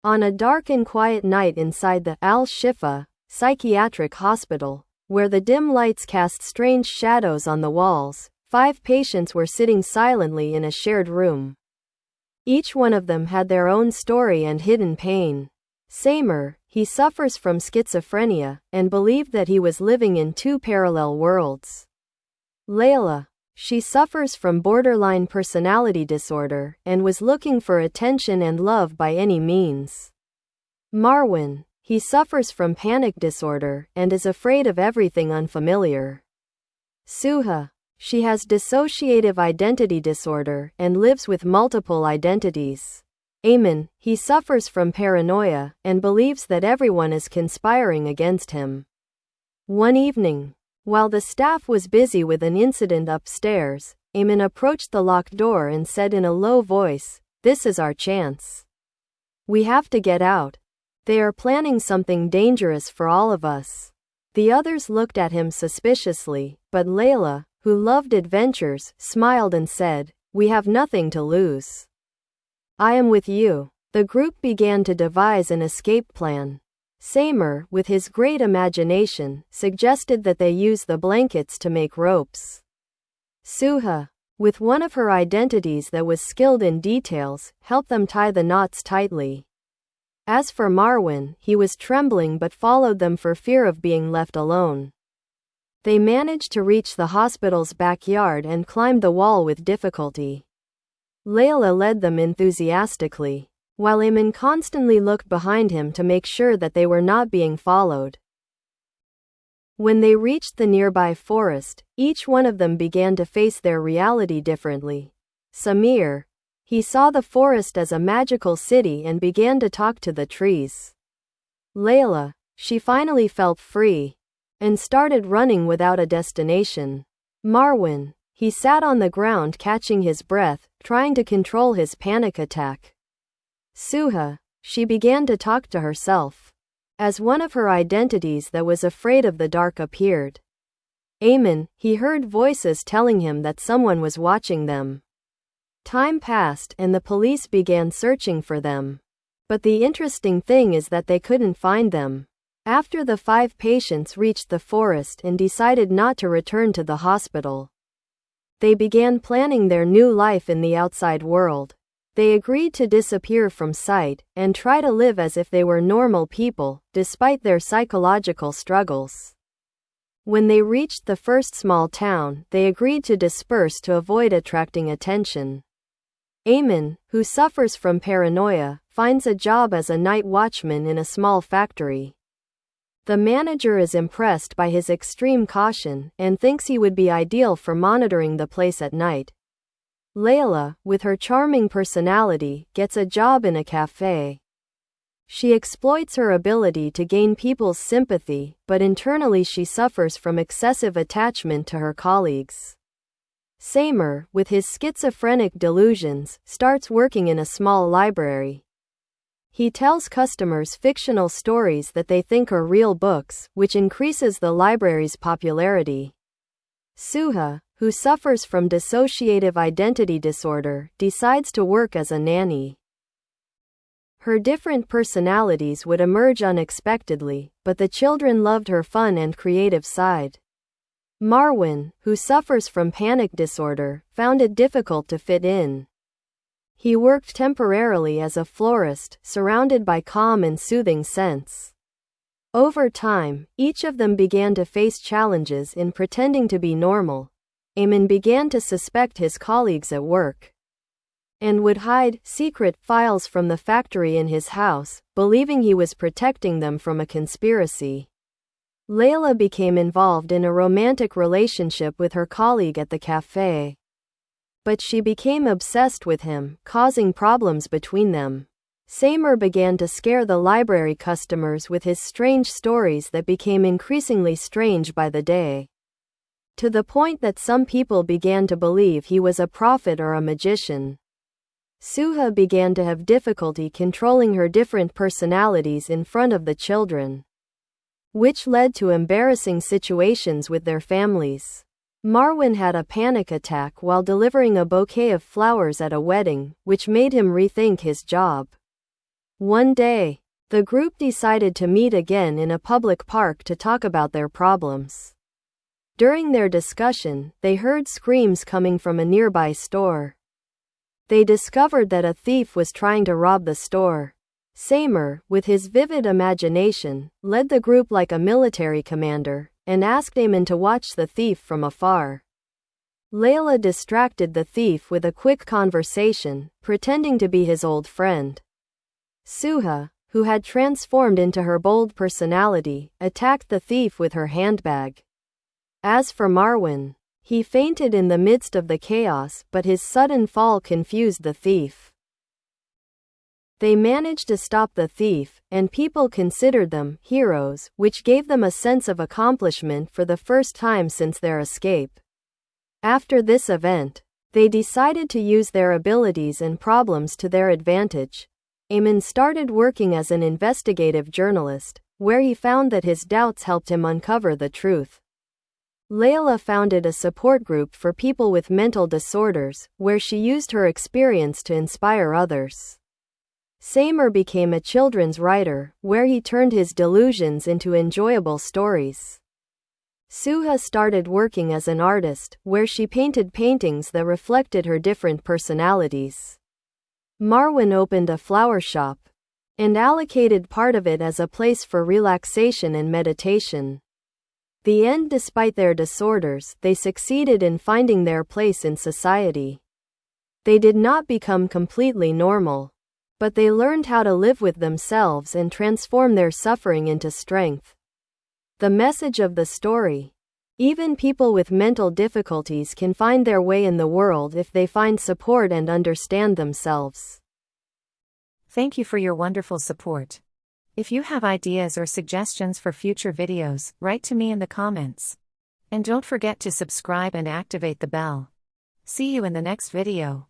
On a dark and quiet night inside the Al-Shifa psychiatric hospital, where the dim lights cast strange shadows on the walls, 5 patients were sitting silently in a shared room. Each one of them had their own story and hidden pain. Samer, he suffers from schizophrenia, and believed that he was living in 2 parallel worlds. Layla, she suffers from borderline personality disorder, and was looking for attention and love by any means. Marwan, he suffers from panic disorder, and is afraid of everything unfamiliar. Suha, she has dissociative identity disorder, and lives with multiple identities. Ayman, he suffers from paranoia, and believes that everyone is conspiring against him. One evening, while the staff was busy with an incident upstairs, Ayman approached the locked door and said in a low voice, "This is our chance. We have to get out. They are planning something dangerous for all of us." The others looked at him suspiciously, but Layla, who loved adventures, smiled and said, "We have nothing to lose. I am with you." The group began to devise an escape plan. Samer, with his great imagination, suggested that they use the blankets to make ropes. Suha, with one of her identities that was skilled in details, helped them tie the knots tightly. As for Marwan, he was trembling but followed them for fear of being left alone. They managed to reach the hospital's backyard and climbed the wall with difficulty. Layla led them enthusiastically, while Ayman constantly looked behind him to make sure that they were not being followed. When they reached the nearby forest, each one of them began to face their reality differently. Samir, he saw the forest as a magical city and began to talk to the trees. Layla, she finally felt free and started running without a destination. Marwan, he sat on the ground catching his breath, trying to control his panic attack. Suha, she began to talk to herself, as one of her identities that was afraid of the dark appeared. Ayman, he heard voices telling him that someone was watching them. Time passed and the police began searching for them. But the interesting thing is that they couldn't find them. After the 5 patients reached the forest and decided not to return to the hospital, they began planning their new life in the outside world. They agreed to disappear from sight and try to live as if they were normal people, despite their psychological struggles. When they reached the first small town, they agreed to disperse to avoid attracting attention. Ayman, who suffers from paranoia, finds a job as a night watchman in a small factory. The manager is impressed by his extreme caution and thinks he would be ideal for monitoring the place at night. Layla, with her charming personality, gets a job in a cafe. She exploits her ability to gain people's sympathy, but internally she suffers from excessive attachment to her colleagues. Samer, with his schizophrenic delusions, starts working in a small library. He tells customers fictional stories that they think are real books, which increases the library's popularity. Suha, who suffers from dissociative identity disorder, decides to work as a nanny. Her different personalities would emerge unexpectedly, but the children loved her fun and creative side. Marwan, who suffers from panic disorder, found it difficult to fit in. He worked temporarily as a florist, surrounded by calm and soothing scents. Over time, each of them began to face challenges in pretending to be normal. Ayman began to suspect his colleagues at work and would hide secret files from the factory in his house, believing he was protecting them from a conspiracy. Layla became involved in a romantic relationship with her colleague at the cafe. But she became obsessed with him, causing problems between them. Samer began to scare the library customers with his strange stories that became increasingly strange by the day, to the point that some people began to believe he was a prophet or a magician. Suha began to have difficulty controlling her different personalities in front of the children, which led to embarrassing situations with their families. Marwan had a panic attack while delivering a bouquet of flowers at a wedding, which made him rethink his job. One day, the group decided to meet again in a public park to talk about their problems. During their discussion, they heard screams coming from a nearby store. They discovered that a thief was trying to rob the store. Seymour, with his vivid imagination, led the group like a military commander, and asked Eamon to watch the thief from afar. Layla distracted the thief with a quick conversation, pretending to be his old friend. Suha, who had transformed into her bold personality, attacked the thief with her handbag. As for Marwan, he fainted in the midst of the chaos, but his sudden fall confused the thief. They managed to stop the thief, and people considered them heroes, which gave them a sense of accomplishment for the first time since their escape. After this event, they decided to use their abilities and problems to their advantage. Eamon started working as an investigative journalist, where he found that his doubts helped him uncover the truth. Layla founded a support group for people with mental disorders, where she used her experience to inspire others. Seymour became a children's writer, where he turned his delusions into enjoyable stories. Suha started working as an artist, where she painted paintings that reflected her different personalities. Marwan opened a flower shop, and allocated part of it as a place for relaxation and meditation. The end. Despite their disorders, they succeeded in finding their place in society. They did not become completely normal, but they learned how to live with themselves and transform their suffering into strength. The message of the story: even people with mental difficulties can find their way in the world if they find support and understand themselves. Thank you for your wonderful support. If you have ideas or suggestions for future videos, write to me in the comments. And don't forget to subscribe and activate the bell. See you in the next video.